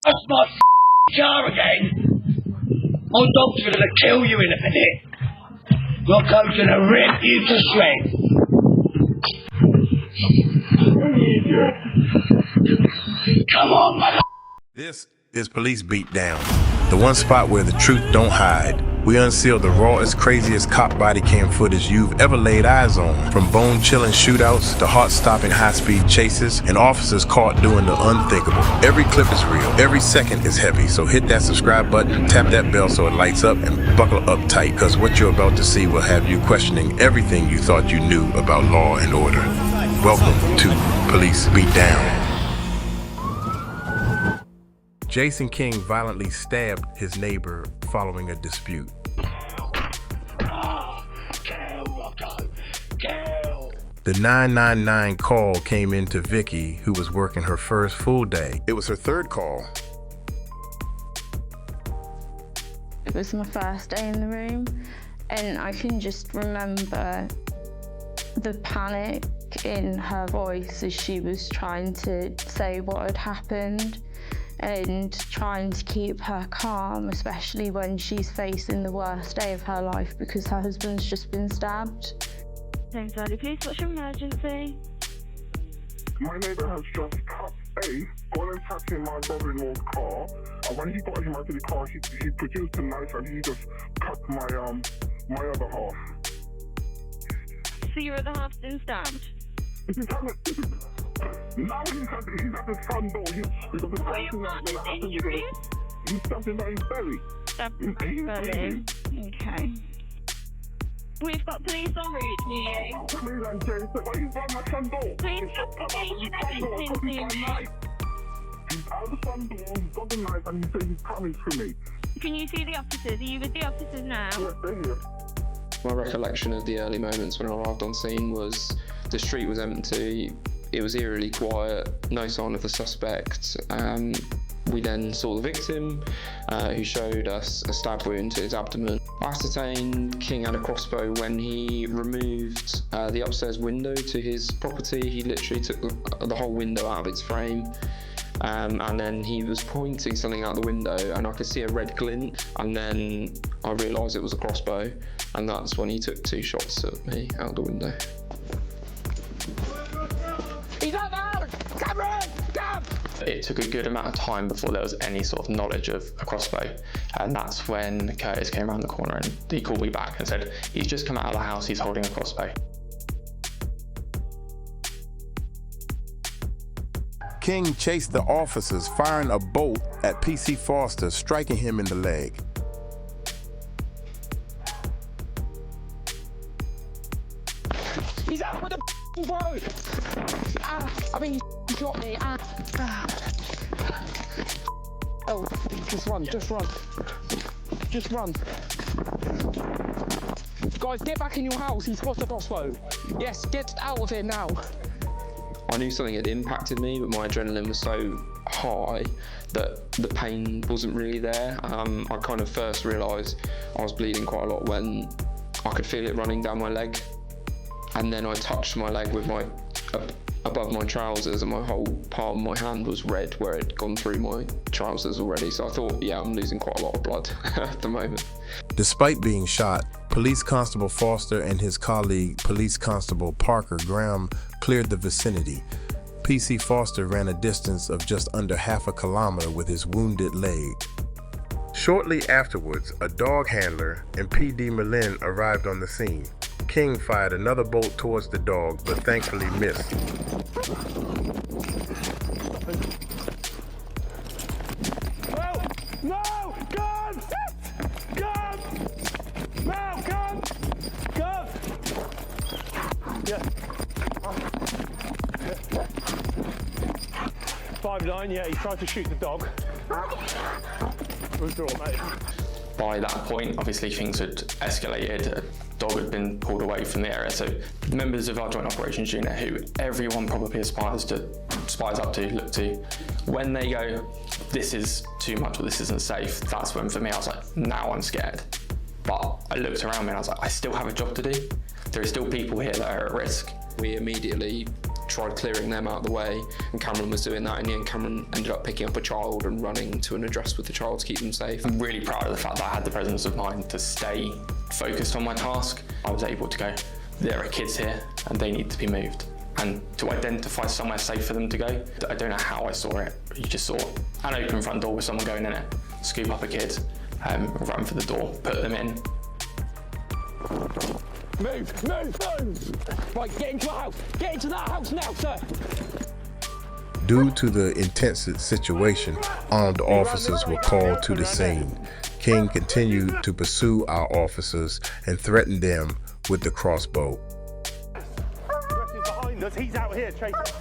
That's my car again. My dog's gonna kill you in a minute. Your coat's gonna rip you to shreds. Come on, mother. This is Police BeatDown, the one spot where the truth don't hide. We unseal the rawest, craziest cop body cam footage you've ever laid eyes on. From bone-chilling shootouts to heart-stopping high-speed chases and officers caught doing the unthinkable. Every clip is real. Every second is heavy. So hit that subscribe button, tap that bell so it lights up, and buckle up tight, because what you're about to see will have you questioning everything you thought you knew about law and order. Welcome to Police BeatDown. Jason King violently stabbed his neighbor following a dispute. The 999 call came in to Vicky, who was working her first full day. It was her third call. It was my first day in the room, and I can just remember the panic in her voice as she was trying to say what had happened and trying to keep her calm, especially when she's facing the worst day of her life because her husband's just been stabbed. Thames Valley Police, what's your emergency? My neighbour has just got and attacking my brother-in-law's car. And when he got him out of the car, he produced a knife and he just cut my other half. So your other half's been stabbed? Now he's at the front door. He's stabbed him by his belly. Stabbed him by his belly. Okay. We've got police en route to you. Please, I'm James, but he's by my front door. Please stop engaging anything to me. He's out the front door, he's got the knife, and he says he's coming for me. Can you see the officers? Are you with the officers now? Yes, they're here. My recollection of the early moments when I arrived on scene was the street was empty, it was eerily quiet, no sign of the suspect. We then saw the victim, who showed us a stab wound to his abdomen. I ascertained King had a crossbow when he removed the upstairs window to his property. He literally took the whole window out of its frame. And then he was pointing something out the window and I could see a red glint, and then I realised it was a crossbow, and that's when he took 2 shots at me out the window. He's out there! Cameron! Cam! It took a good amount of time before there was any sort of knowledge of a crossbow, and that's when Curtis came around the corner and he called me back and said, he's just come out of the house, he's holding a crossbow. King chased the officers, firing a bolt at PC Foster, striking him in the leg. He's out with the bow! He shot me. Oh, just run. Just run. Guys, get back in your house, he's got a crossbow. Yes, get out of here now. I knew something had impacted me, but my adrenaline was so high that the pain wasn't really there. I kind of first realised I was bleeding quite a lot when I could feel it running down my leg. And then I touched my leg with above my trousers, and my whole palm of my hand was red where it had gone through my trousers already. So I thought, yeah, I'm losing quite a lot of blood at the moment. Despite being shot, Police Constable Foster and his colleague, Police Constable Parker Graham, cleared the vicinity. PC Foster ran a distance of just under half a kilometer with his wounded leg. Shortly afterwards, a dog handler and PD Merlin arrived on the scene. King fired another bolt towards the dog, but thankfully missed. No! Gun! Gun! No! Gun! Gun! Yeah. 5'9", yeah, he tried to shoot the dog. Withdraw, mate. By that point, obviously things had escalated. A dog had been pulled away from the area. So members of our joint operations unit, who everyone probably aspires up to, look to, when they go, this is too much or this isn't safe, that's when for me I was like, now I'm scared. But I looked around me and I was like, I still have a job to do. There are still people here that are at risk. We immediately tried clearing them out of the way, and Cameron was doing that. In the end, Cameron ended up picking up a child and running to an address with the child to keep them safe. I'm really proud of the fact that I had the presence of mind to stay focused on my task. I was able to go, there are kids here and they need to be moved. And to identify somewhere safe for them to go, I don't know how I saw it. You just saw an open front door with someone going in it, scoop up a kid, run for the door, put them in. Move, move, move! Right, get into the house! Get into that house now, sir! Due to the intense situation, armed officers were called to the scene. King continued to pursue our officers and threatened them with the crossbow. Behind us, he's out here chasing us.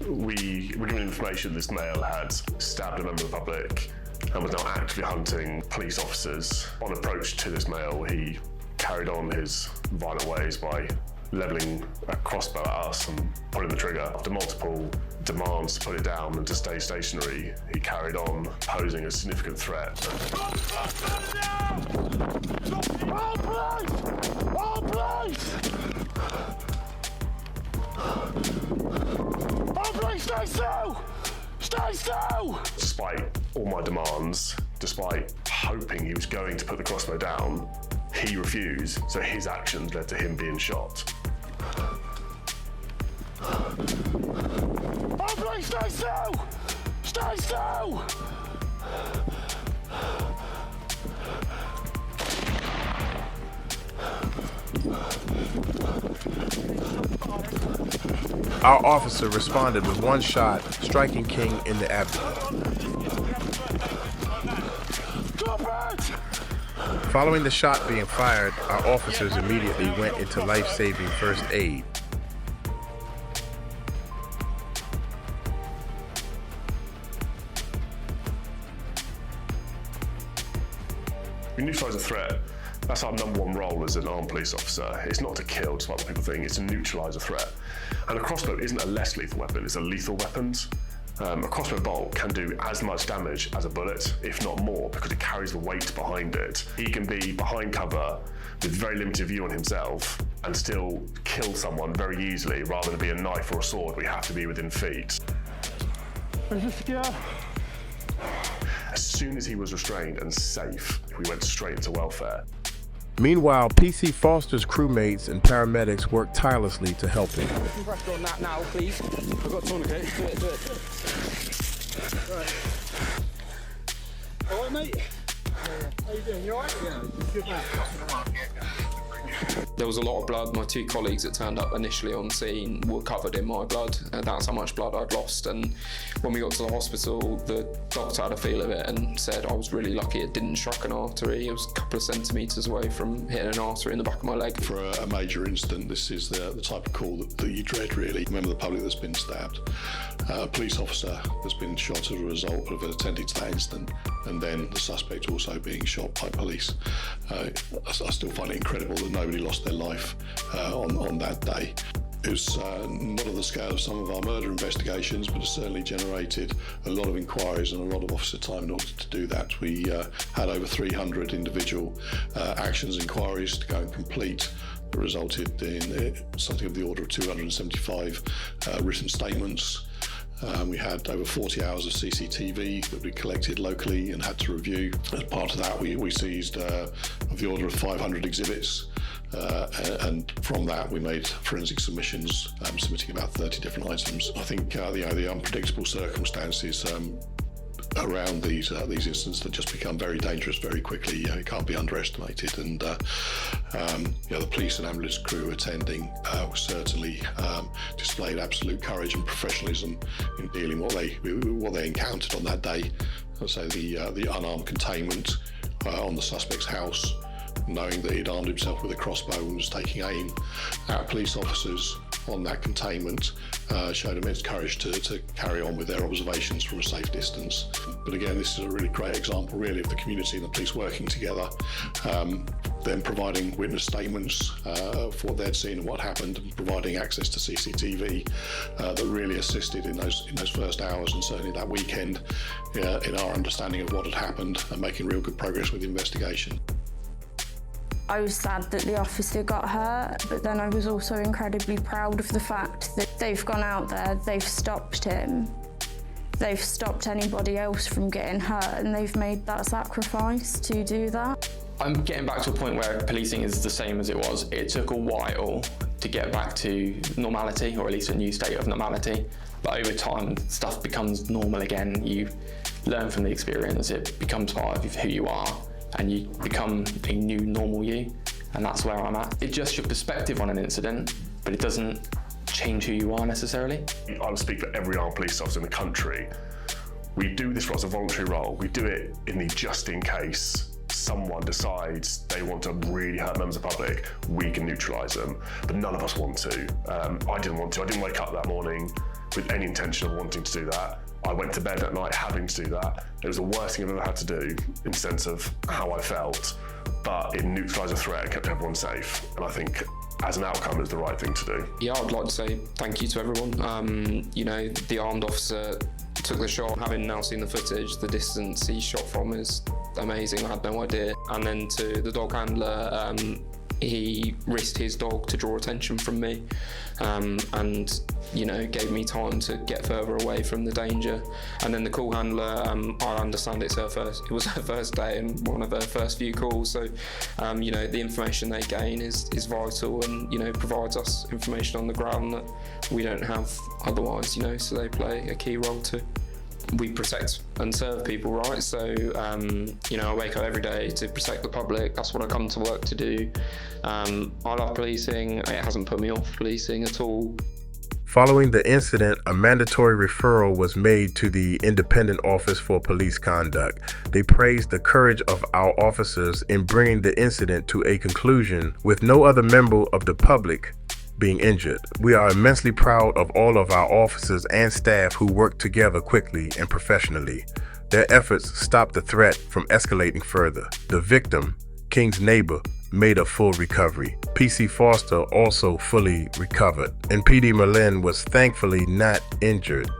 We were given information this male had stabbed a member of the public and was now actively hunting police officers. On approach to this male, he carried on his violent ways by levelling a crossbow at us and pulling the trigger. After multiple demands to put it down and to stay stationary, he carried on posing a significant threat. Stay still! Stay still! Despite all my demands, despite hoping he was going to put the crossbow down, he refused, so his actions led to him being shot. Oh, please stay still! Stay still! Our officer responded with one shot, striking King in the abdomen. Following the shot being fired, our officers immediately went into life-saving first aid. We neutralise a threat. That's our number one role as an armed police officer. It's not to kill, despite what people think, it's to neutralise a threat. And a crossbow isn't a less lethal weapon, it's a lethal weapon. A crossbow bolt can do as much damage as a bullet, if not more, because it carries the weight behind it. He can be behind cover with very limited view on himself and still kill someone very easily. Rather than be a knife or a sword, we have to be within feet. Is this secure? As soon as he was restrained and safe, we went straight into welfare. Meanwhile, PC Foster's crewmates and paramedics worked tirelessly to help him. Put some pressure on that now, please. I've got tourniquet. Do it, do it. Right. All right, mate? Yeah. How you doing? You all right? Yeah. Good, mate. There was a lot of blood. My two colleagues that turned up initially on scene were covered in my blood. That's how much blood I'd lost. And when we got to the hospital, the doctor had a feel of it and said I was really lucky it didn't strike an artery. It was a couple of centimetres away from hitting an artery in the back of my leg. For a major incident, this is the type of call that you dread, really. Member of the public that's been stabbed, a police officer that's been shot as a result of attending to that incident, and then the suspect also being shot by police. I still find it incredible that nobody lost their life on that day. It was not of the scale of some of our murder investigations, but it certainly generated a lot of inquiries and a lot of officer time in order to do that. We had over 300 individual actions inquiries to go and complete that resulted in something of the order of 275 written statements. We had over 40 hours of CCTV that we collected locally and had to review. As part of that, we seized of the order of 500 exhibits. And from that we made forensic submissions, submitting about 30 different items. I think the unpredictable circumstances around these incidents that just become very dangerous very quickly, it can't be underestimated. And the police and ambulance crew attending certainly displayed absolute courage and professionalism in dealing what they encountered on that day. So the unarmed containment on the suspect's house, knowing that he'd armed himself with a crossbow and was taking aim at police officers on that containment, showed immense courage to carry on with their observations from a safe distance. But again, this is a really great example really of the community and the police working together, then providing witness statements for what they'd seen and what happened, and providing access to CCTV that really assisted in those first hours and certainly that weekend in our understanding of what had happened and making real good progress with the investigation. I was sad that the officer got hurt, but then I was also incredibly proud of the fact that they've gone out there, they've stopped him, they've stopped anybody else from getting hurt, and they've made that sacrifice to do that. I'm getting back to a point where policing is the same as it was. It took a while to get back to normality, or at least a new state of normality. But over time, stuff becomes normal again. You learn from the experience, it becomes part of who you are, and you become a new normal you, and that's where I'm at. It adjusts your perspective on an incident, but it doesn't change who you are necessarily. I will speak for every armed police officer in the country. We do this role as a voluntary role. We do it in the just in case someone decides they want to really hurt members of the public, we can neutralise them, but none of us want to. I didn't want to. I didn't wake up that morning with any intention of wanting to do that. I went to bed at night having to do that. It was the worst thing I've ever had to do in the sense of how I felt, but it neutralised a threat and kept everyone safe. And I think as an outcome, it was the right thing to do. Yeah, I'd like to say thank you to everyone. You know, the armed officer took the shot. Having now seen the footage, the distance he shot from is amazing. I had no idea. And then to the dog handler, he risked his dog to draw attention from me, and you know, gave me time to get further away from the danger. And then the call handler, I understand it was her first day and one of her first few calls, so you know, the information they gain is vital, and you know, provides us information on the ground that we don't have otherwise, you know, so they play a key role too. We protect and serve people, right? So, you know, I wake up every day to protect the public. That's what I come to work to do. I love policing. It hasn't put me off policing at all. Following the incident, a mandatory referral was made to the Independent Office for Police Conduct. They praised the courage of our officers in bringing the incident to a conclusion with no other member of the public being injured. We are immensely proud of all of our officers and staff who worked together quickly and professionally. Their efforts stopped the threat from escalating further. The victim, King's neighbor, made a full recovery. PC Foster also fully recovered, and PD Merlin was thankfully not injured.